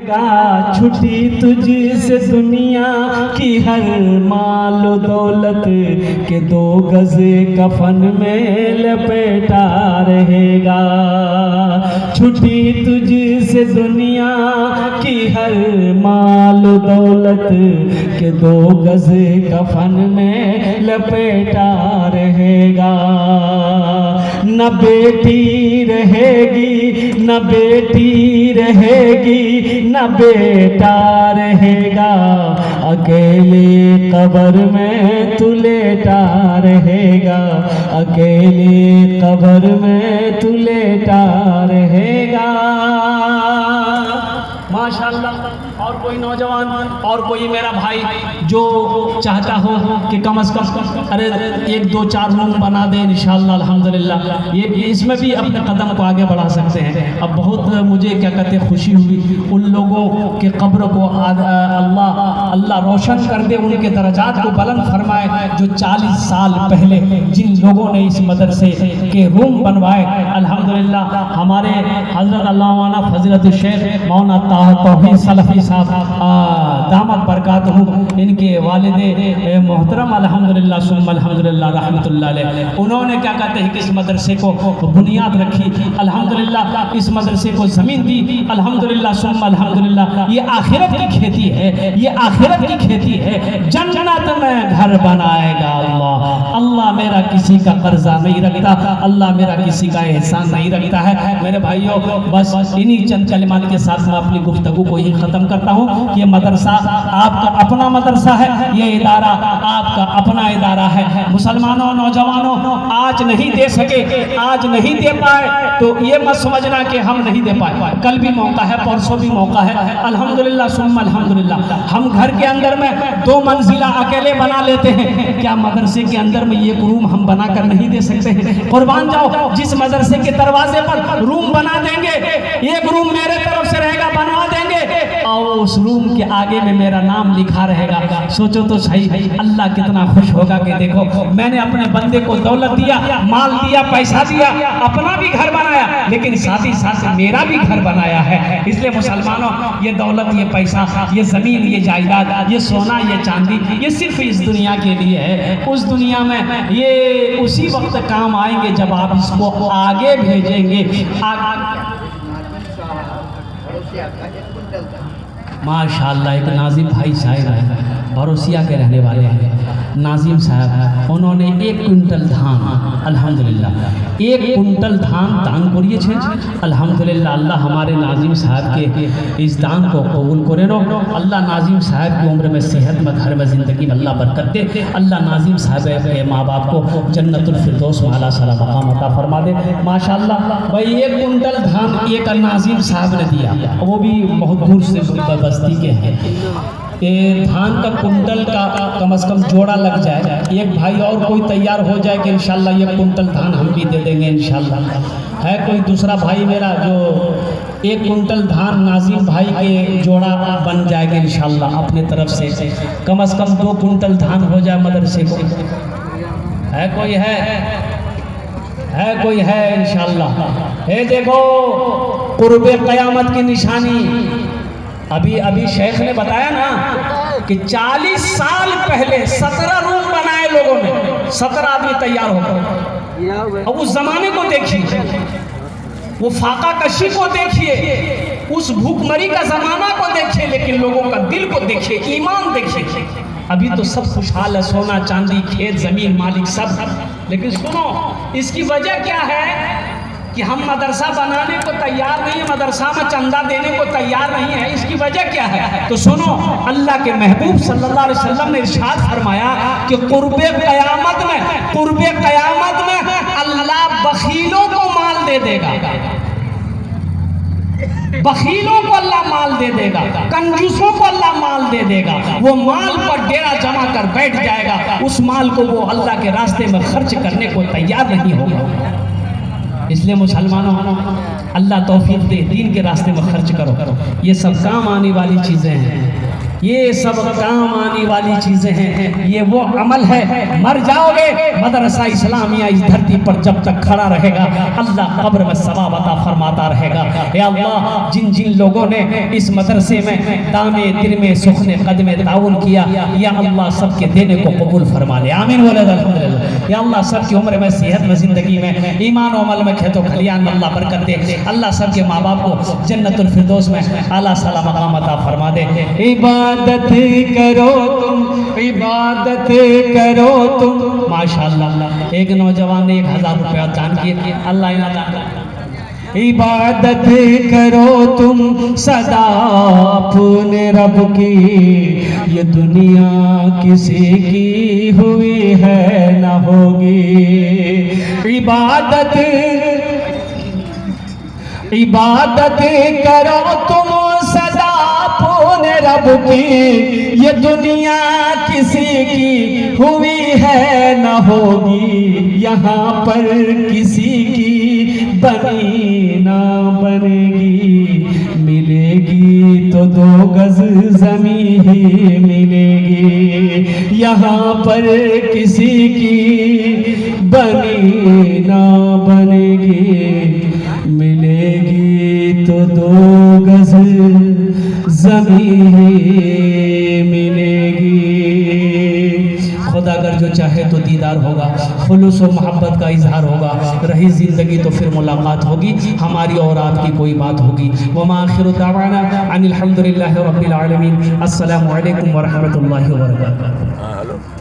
छुट्टी तुझसे दुनिया की हर मालो दौलत के 2 गज कफन में लपेटा रहेगा। छुट्टी तुझसे दुनिया की हर मालो दौलत के 2 गज कफन में लपेटा रहेगा। न बेटी रहेगी न बेटी रहेगी न बेटा रहेगा, अकेले कब्र में तू लेटा रहेगा, अकेले कब्र में तू लेटा रहेगा। माशाअल्लाह। और कोई नौजवान और कोई मेरा भाई जो चाहता हो कि कम से कम अरे 1 2 4 रूम बना दे इंशाअल्लाह अल्हम्दुलिल्लाह, ये इसमें भी अपने कदम को आगे बढ़ा सकते हैं। अब बहुत मुझे क्या कहते हैं खुशी हुई उन लोगों के कब्र को अल्लाह रोशन कर दे, उनके दर्जात को बुलंद फरमाए जो 40 साल पहले जिन लोगों ने इस मदरसे के रूम बनवाए। अल्हम्दुलिल्लाह हमारे हज़रत अल्लामा फज़ीलत शेख मौलाना तौहीद सलफ़ी दामत बरकातहू, इनके वालिदे मोहतरम अल्हम्दुलिल्लाह सुम्मा अल्हम्दुलिल्लाह रहमतुल्लाह अलैह, उन्होंने क्या कहते हैं कि इस मदरसे को बुनियाद रखी। अल्हम्दुलिल्लाह इस मदरसे को ज़मीन दी। अल्हम्दुलिल्लाह सुम्मा अल्हम्दुलिल्लाह। ये आखिरत की खेती है, ये आखिरत की खेती है। जन्नत में घर बनाएगा अल्लाह। अल्लाह मेरा किसी का कर्जा नहीं रखता, अल्लाह मेरा किसी का एहसान नहीं रखता है। मेरे भाइयों बस इन्हीं चंद कलिमात के साथ मैं अपनी गुफ्तगू को ही ख़त्म करता हूँ। ये मदरसा आपका अपना मदरसा है, ये इदारा आपका अपना इदारा है। मुसलमानों नौजवानों आज नहीं दे सके, आज नहीं दे पाए तो ये मत समझना कि हम नहीं दे पाए, कल भी मौका है, परसों भी मौका है। अल्हम्दुलिल्लाह सुम्मा अल्हम्दुलिल्लाह। हम घर के अंदर में 2 मंजिला अकेले बना लेते हैं, क्या मदरसे के अंदर में एक रूम हम बना कर नहीं दे सकते हैं? कुर्बान जाओ, जिस मदरसे के दरवाजे पर रूम बना देंगे, एक रूम मेरे तरफ से रहेगा, बनवा देंगे और उस रूम के आगे में मेरा नाम लिखा रहेगा। सोचो तो सही अल्लाह कितना खुश होगा कि देखो मैंने अपने बंदे को दौलत दिया, माल दिया, पैसा दिया, अपना भी घर बनाया, लेकिन साथ ही साथ मेरा भी घर बनाया है। इसलिए मुसलमानों ये दौलत, ये पैसा, ये जमीन, ये जायदाद, ये सोना, ये चांदी, ये सिर्फ इस दुनिया के लिए है। उस दुनिया में ये उसी वक्त काम आएंगे जब आप इसको आगे भेजेंगे। माशाअल्लाह एक नाजिम भाई साहब है, भरोसिया के रहने वाले हैं, नाजिम साहब, उन्होंने 1 क्विंटल धान अल्हम्दुलिल्लाह 1 क्विंटल धान दान करिए छे। अल्हम्दुलिल्लाह अल्लाह हमारे नाजिम साहब के इस दान को कबूल करे नो। अल्लाह नाजिम साहब की उम्र में, सेहत में, घर में, ज़िंदगी में अल्लाह बरकत दे। अल्लाह नाजिम साहब के माँ बाप को जन्नतुल फिरदौस में आला साला मकाम अता फरमा दे। माशाअल्लाह भाई 1 क्विंटल धान एक नाजिम साहब ने दिया, वो भी बहुत दूर से बस्ती के हैं। ये धान का कुंटल का कम से कम जोड़ा लग जाए, एक भाई और कोई तैयार हो जाए कि इंशाल्लाह ये कुंटल धान हम भी दे देंगे इंशाल्लाह। है कोई दूसरा भाई मेरा जो 1 कुंटल धान नाजिम भाई के जोड़ा बन जाएगा इंशाल्लाह अपने तरफ से, कम 2 कुंटल धान हो जाए मदरसे को। है कोई है कोई है इंशाल्लाह। ये देखो कुर्बे क़यामत की निशानी, अभी शेख ने बताया ना कि 40 साल पहले 17 रूम बनाए लोगों ने, 17 आदमी तैयार होकर। अब उस जमाने को देखिए, वो फाका कशी को देखिए, उस भूखमरी का जमाना को देखिए, लेकिन लोगों का दिल को देखिए, ईमान देखिए। अभी तो सब खुशहाल है, सोना चांदी, खेत जमीन, मालिक सब, लेकिन सुनो इसकी वजह क्या है कि हम मदरसा बनाने को तैयार नहीं है, मदरसा में चंदा देने को तैयार नहीं है। इसकी वजह क्या है? तो सुनो, अल्लाह के महबूब सल्लल्लाहु अलैहि वसल्लम ने इरशाद फरमाया कि कुर्बे क़यामत में अल्लाह बखीलों को माल दे देगा, बखीलों को अल्लाह माल दे देगा, कंजूसों को अल्लाह माल दे देगा। वो माल पर डेरा जमा कर बैठ जाएगा, उस माल को वो अल्लाह के रास्ते में खर्च करने को तैयार नहीं होगा। इसलिए मुसलमानों अल्लाह तौफीक दे, दीन के रास्ते में खर्च करो। ये सब काम आने वाली चीज़ें हैं, ये सब काम आने वाली चीजें हैं, ये वो अमल है। मर जाओगे, मदरसा इस्लामिया इस धरती पर जब तक खड़ा रहेगा, अल्लाह कब्र में सवाब अता फरमाता रहेगा। या अल्लाह, जिन जिन लोगों ने इस मदरसे में दामे दिरमे सुखने कदमे ताउन किया, या अल्लाह सबके देने को कबूल फरमा ले, आमीन बोले अल्हम्दुलिल्लाह। या अल्लाह सबकी उम्र में, सेहत में, जिंदगी में, ईमान और अमल में, खेतों खलियान में अल्लाह बरकत दे। अल्लाह सबके माँ बाप को जन्नतुल फिरदौस में आला साला मकाम अता फरमा दे। इबादत करो तुम, इबादत करो तुम। माशाअल्लाह, एक नौजवान ने 1000 रुपया दान किए, अल्लाह इनाम। इबादत करो तुम सदा अपने रब की, ये दुनिया किसी की हुई है न होगी। इबादत इबादत करो तुम सदा अपने रब की, ये दुनिया किसी की हुई है न होगी। यहाँ पर किसी की बनी ना बनेगी, मिलेगी तो 2 गज ज़मीं ही मिलेगी। यहाँ पर किसी की बनी ना बनेगी, मिलेगी तो 2 गज ज़मीं ही मिलेगी। खुदा अगर जो चाहे तो दीदार होगा, खुलूस और मोहब्बत का इजहार होगा। रही ज़िंदगी तो फिर मुलाकात होगी, हमारी और आपकी कोई बात होगी। वमा आखिरु दावाना अनिल हम्दुलिल्लाहि रब्बिल आलमीन। अस्सलामु अलैकुम व रहमतुल्लाहि व बरकातुहू।